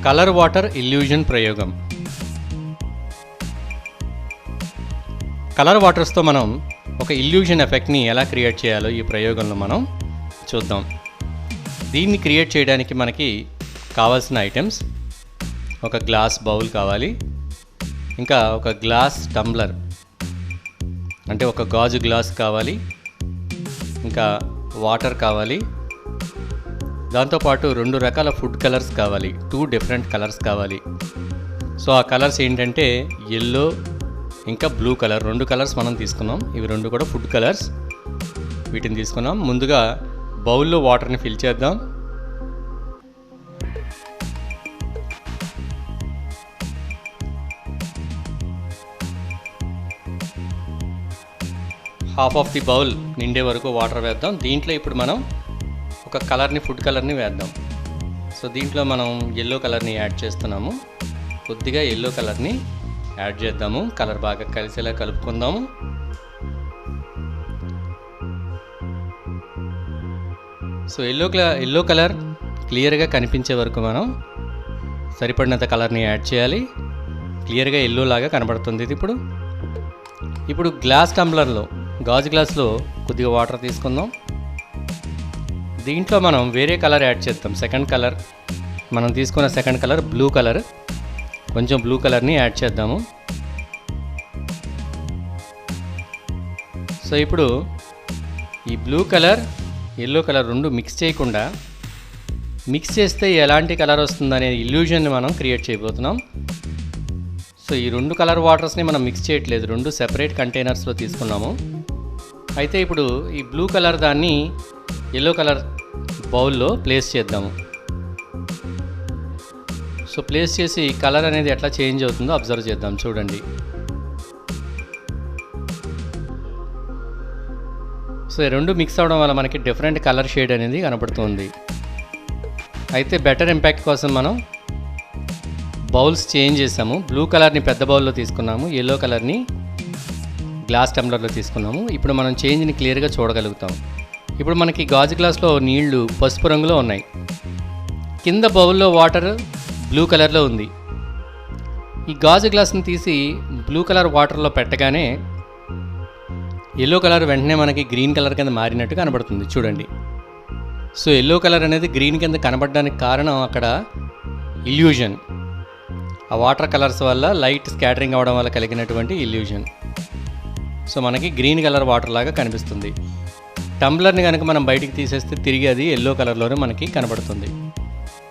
Colour water illusion ప్రయోగం. Colour వాటర్స్తో మనం ఒక ఇల్యూజన్ ఎఫెక్ట్ని ఎలా క్రియేట్ చేయాలో ఈ ప్రయోగంలో మనం చూద్దాం. దీన్ని క్రియేట్ చేయడానికి మనకి కావాల్సిన ఐటమ్స్: ఒక గ్లాస్ బౌల్ కావాలి, ఇంకా ఒక గ్లాస్ టంబ్లర్ అంటే ఒక గాజు గ్లాస్ కావాలి, ఇంకా వాటర్ కావాలి, దాంతోపాటు 2 రకాల ఫుడ్ కలర్స్ కావాలి, 2 డిఫరెంట్ కలర్స్ కావాలి. సో ఆ కలర్స్ ఏంటంటే ఎల్లో ఇంకా బ్లూ కలర్, 2 కలర్స్ మనం తీసుకున్నాం. ఇవి 2 కూడా ఫుడ్ కలర్స్, వీటిని తీసుకున్నాం. ముందుగా బౌల్లో వాటర్ని ఫిల్ చేద్దాం. హాఫ్ ఆఫ్ ది బౌల్ నిండే వరకు వాటర్ వేద్దాం. దీంట్లో ఇప్పుడు మనం ఒక కలర్ని, ఫుడ్ కలర్ని వేద్దాం. సో దీంట్లో మనం ఎల్లో కలర్ని యాడ్ చేస్తున్నాము. కొద్దిగా ఎల్లో కలర్ని యాడ్ చేద్దాము. కలర్ బాగా కలిసేలా కలుపుకుందాము. సో ఎల్లో కలర్ క్లియర్గా కనిపించే వరకు మనం సరిపడినంత కలర్ని యాడ్ చేయాలి. క్లియర్గా ఎల్లో లాగా కనబడుతుంది ఇది. ఇప్పుడు గ్లాస్ టంబ్లర్లో, గాజు గ్లాస్లో కొద్దిగా వాటర్ తీసుకుందాం. దీంట్లో మనం వేరే కలర్ యాడ్ చేద్దాం. సెకండ్ కలర్, మనం తీసుకున్న సెకండ్ కలర్ బ్లూ కలర్, కొంచెం బ్లూ కలర్ని యాడ్ చేద్దాము. సో ఇప్పుడు ఈ blue colour, yellow colour 2 mix చేయకుండా, మిక్స్ చేస్తే ఎలాంటి కలర్ వస్తుందనే ఇల్యూజన్ని మనం క్రియేట్ చేయబోతున్నాం. సో ఈ 2 కలర్ వాటర్స్ని మనం మిక్స్ చేయట్లేదు, 2 సెపరేట్ కంటైనర్స్లో తీసుకున్నాము. అయితే ఇప్పుడు ఈ బ్లూ కలర్ దాన్ని ఎల్లో కలర్ బౌల్లో ప్లేస్ చేద్దాము. సో ప్లేస్ చేసి కలర్ అనేది ఎట్లా చేంజ్ అవుతుందో అబ్జర్వ్ చేద్దాం. చూడండి. సో 2 మిక్స్ అవడం వల్ల మనకి డిఫరెంట్ కలర్ షేడ్ అనేది కనపడుతుంది. అయితే బెటర్ ఇంపాక్ట్ కోసం మనం బౌల్స్ చేంజ్ చేసాము. బ్లూ కలర్ని పెద్ద బౌల్లో తీసుకున్నాము, ఎల్లో కలర్ని గ్లాస్ టంబ్లర్లో తీసుకున్నాము. ఇప్పుడు మనం చేంజ్ని క్లియర్గా చూడగలుగుతాం. ఇప్పుడు మనకి గాజు గ్లాస్లో నీళ్లు పసుపు రంగులో ఉన్నాయి, కింద బౌల్లో వాటర్ బ్లూ కలర్లో ఉంది. ఈ గాజు గ్లాస్ని తీసి బ్లూ కలర్ వాటర్లో పెట్టగానే ఎల్లో కలర్ వెంటనే మనకి గ్రీన్ కలర్ కింద మారినట్టు కనబడుతుంది. చూడండి. సో ఎల్లో కలర్ అనేది గ్రీన్ కింద కనబడడానికి కారణం అక్కడ ఇల్యూజన్, ఆ వాటర్ కలర్స్ వల్ల లైట్ స్కాటరింగ్ అవ్వడం వల్ల కలిగినటువంటి ఇల్యూజన్. సో మనకి గ్రీన్ కలర్ వాటర్ లాగా కనిపిస్తుంది. టంబ్లర్ని కనుక మనం బయటికి తీసేస్తే తిరిగి అది ఎల్లో కలర్లోనే మనకి కనబడుతుంది.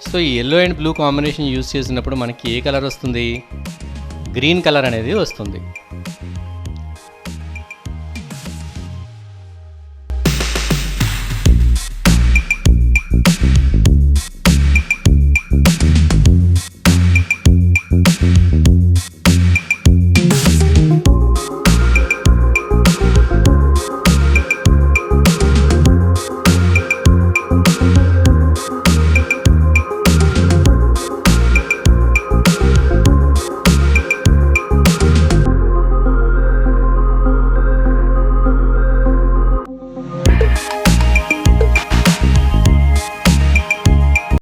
సో ఈ yellow and blue combination use చేసినప్పుడు మనకి ఏ కలర్ వస్తుంది? గ్రీన్ కలర్ అనేది వస్తుంది.